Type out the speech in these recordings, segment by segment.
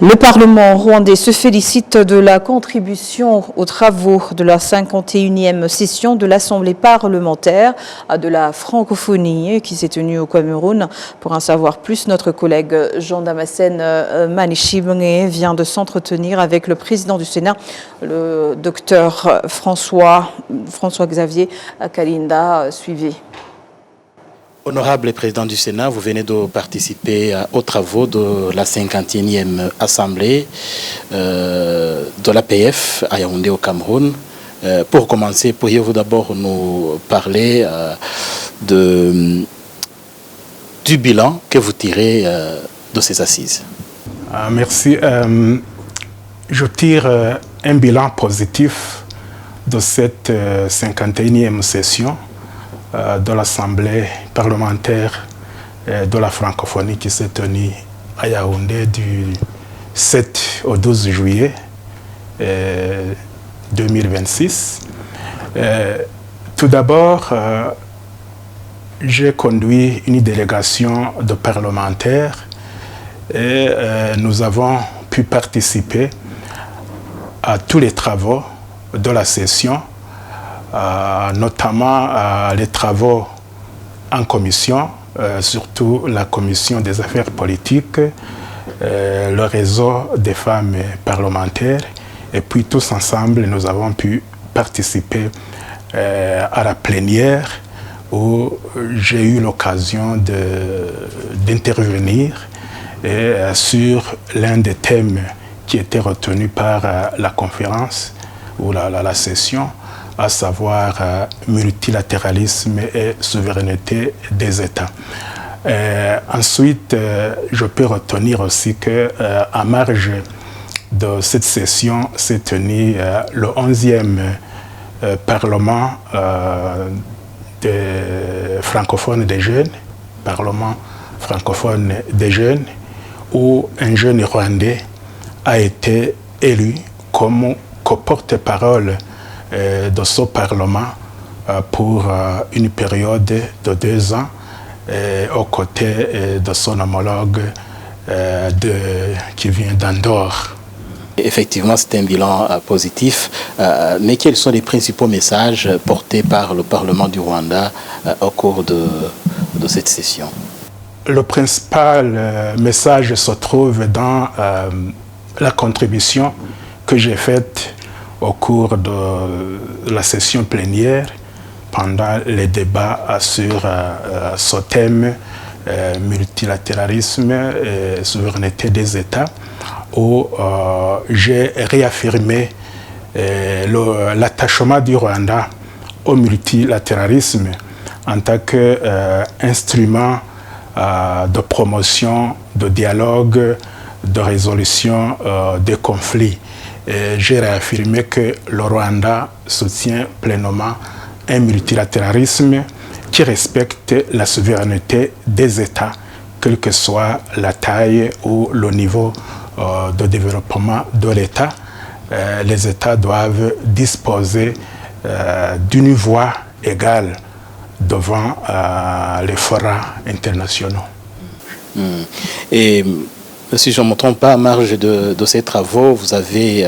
Le Parlement rwandais se félicite de la contribution aux travaux de la 51e session de l'Assemblée parlementaire de la francophonie qui s'est tenue au Cameroun. Pour en savoir plus, notre collègue Jean Damascène Manichimé vient de s'entretenir avec le président du Sénat, le docteur François-Xavier Kalinda. Suivez. Honorable président du Sénat, vous venez de participer aux travaux de la 51e Assemblée de l'APF à Yaoundé au Cameroun. Pour commencer, pourriez-vous d'abord nous parler du bilan que vous tirez de ces assises? Merci. Je tire un bilan positif de cette 51e session de l'Assemblée parlementaire de la francophonie qui s'est tenue à Yaoundé du 7 au 12 juillet 2026. Tout d'abord, j'ai conduit une délégation de parlementaires et nous avons pu participer à tous les travaux de la session, notamment les travaux en commission, surtout la commission des affaires politiques, le réseau des femmes parlementaires, et puis tous ensemble nous avons pu participer à la plénière où j'ai eu l'occasion d'intervenir sur l'un des thèmes qui était retenu par la conférence ou la session, à savoir multilatéralisme et souveraineté des États. Ensuite, je peux retenir aussi qu'en marge de cette session s'est tenu le 11e Parlement des francophones des jeunes, Parlement francophone des jeunes, où un jeune Rwandais a été élu comme co-porte-parole de ce Parlement pour une période de 2 ans aux côtés de son homologue qui vient d'Andorre. Effectivement, c'est un bilan positif, mais quels sont les principaux messages portés par le Parlement du Rwanda au cours de cette session? Le principal message se trouve dans la contribution que j'ai faite au cours de la session plénière pendant les débats sur ce thème multilatéralisme et souveraineté des États, où j'ai réaffirmé l'attachement du Rwanda au multilatéralisme en tant qu'instrument de promotion, de dialogue, de résolution des conflits. J'ai réaffirmé que le Rwanda soutient pleinement un multilatéralisme qui respecte la souveraineté des États, quelle que soit la taille ou le niveau de développement de l'État. Les États doivent disposer d'une voix égale devant les forats internationaux. Et si je ne me trompe pas, à marge de ces travaux, vous avez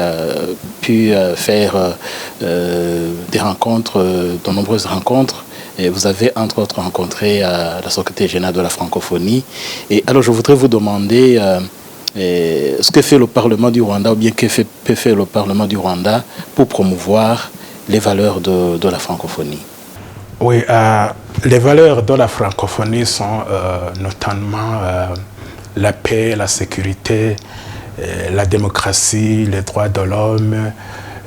pu faire des rencontres, de nombreuses rencontres, et vous avez entre autres rencontré la secrétaire générale de la francophonie. Et alors je voudrais vous demander ce que fait le Parlement du Rwanda, ou bien peut faire le Parlement du Rwanda pour promouvoir les valeurs de la francophonie. Oui, les valeurs de la francophonie sont notamment la paix, la sécurité, la démocratie, les droits de l'homme,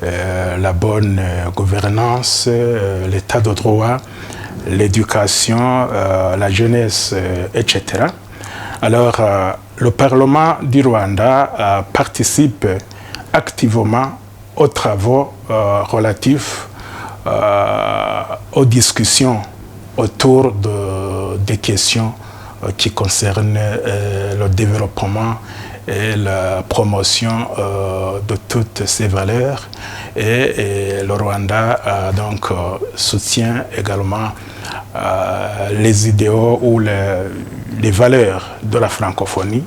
la bonne gouvernance, l'état de droit, l'éducation, la jeunesse, etc. Alors, le Parlement du Rwanda participe activement aux travaux relatifs aux discussions autour des questions qui concernent le développement et la promotion de toutes ces valeurs. Et le Rwanda donc soutient également les idéaux ou les valeurs de la francophonie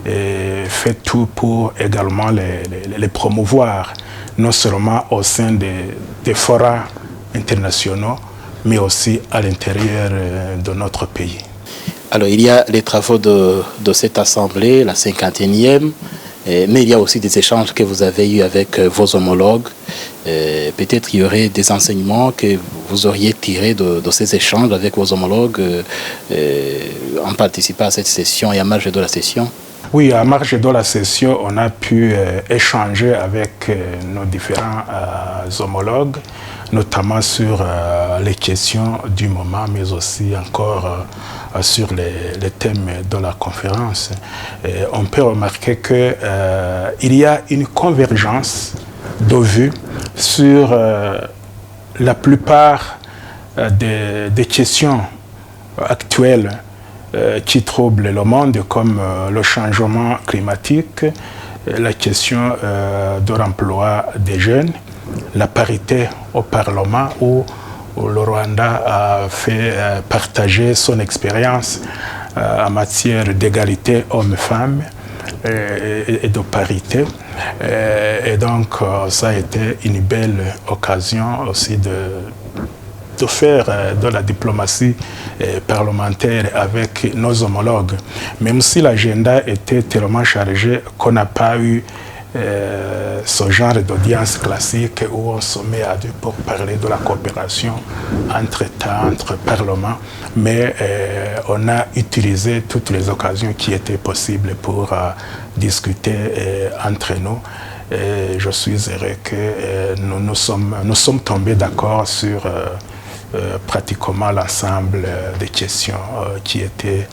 fait tout pour également les promouvoir, non seulement au sein des forats internationaux, mais aussi à l'intérieur de notre pays. Alors, il y a les travaux de cette assemblée, la 51e, mais il y a aussi des échanges que vous avez eus avec vos homologues. Peut-être il y aurait des enseignements que vous auriez tirés de ces échanges avec vos homologues en participant à cette session et à marge de la session. Oui, à marge de la session, on a pu échanger avec nos différents homologues, notamment sur les questions du moment, mais aussi encore sur les thèmes de la conférence. On peut remarquer qu'il y a une convergence de vues sur la plupart des questions actuelles qui troublent le monde, comme le changement climatique, la question de l'emploi des jeunes, la parité au Parlement, où le Rwanda a fait partager son expérience en matière d'égalité hommes-femmes et de parité. Et donc, ça a été une belle occasion aussi de faire de la diplomatie parlementaire avec nos homologues, même si l'agenda était tellement chargé qu'on n'a pas eu ce genre d'audience classique où on se met à deux pour parler de la coopération entre États, entre parlements, mais on a utilisé toutes les occasions qui étaient possibles pour discuter entre nous. Et je suis heureux que nous sommes tombés d'accord sur pratiquement l'ensemble des questions qui étaient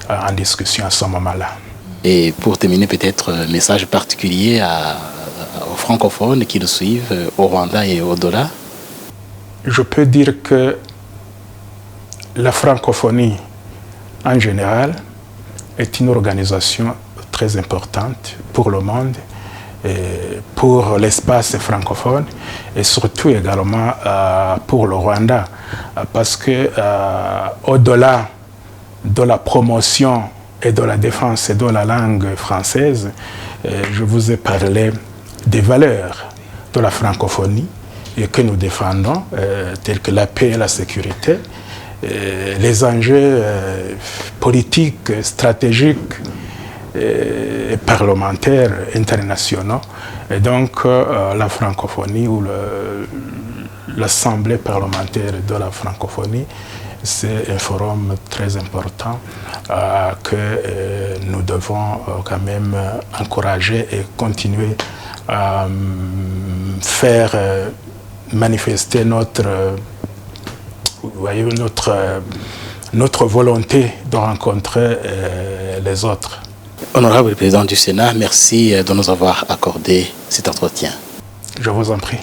en discussion à ce moment-là. Et pour terminer, peut-être un message particulier aux francophones qui nous suivent au Rwanda et au-delà. Je peux dire que la francophonie en général est une organisation très importante pour le monde, et pour l'espace francophone et surtout également pour le Rwanda, parce que au-delà de la promotion et de la défense de la langue française, je vous ai parlé des valeurs de la francophonie et que nous défendons, telles que la paix et la sécurité, les enjeux politiques, stratégiques et parlementaires internationaux. Et donc la francophonie ou l'Assemblée parlementaire de la francophonie, c'est un forum très important que nous devons quand même encourager et continuer à faire manifester notre volonté de rencontrer les autres. Honorable président du Sénat, merci de nous avoir accordé cet entretien. Je vous en prie.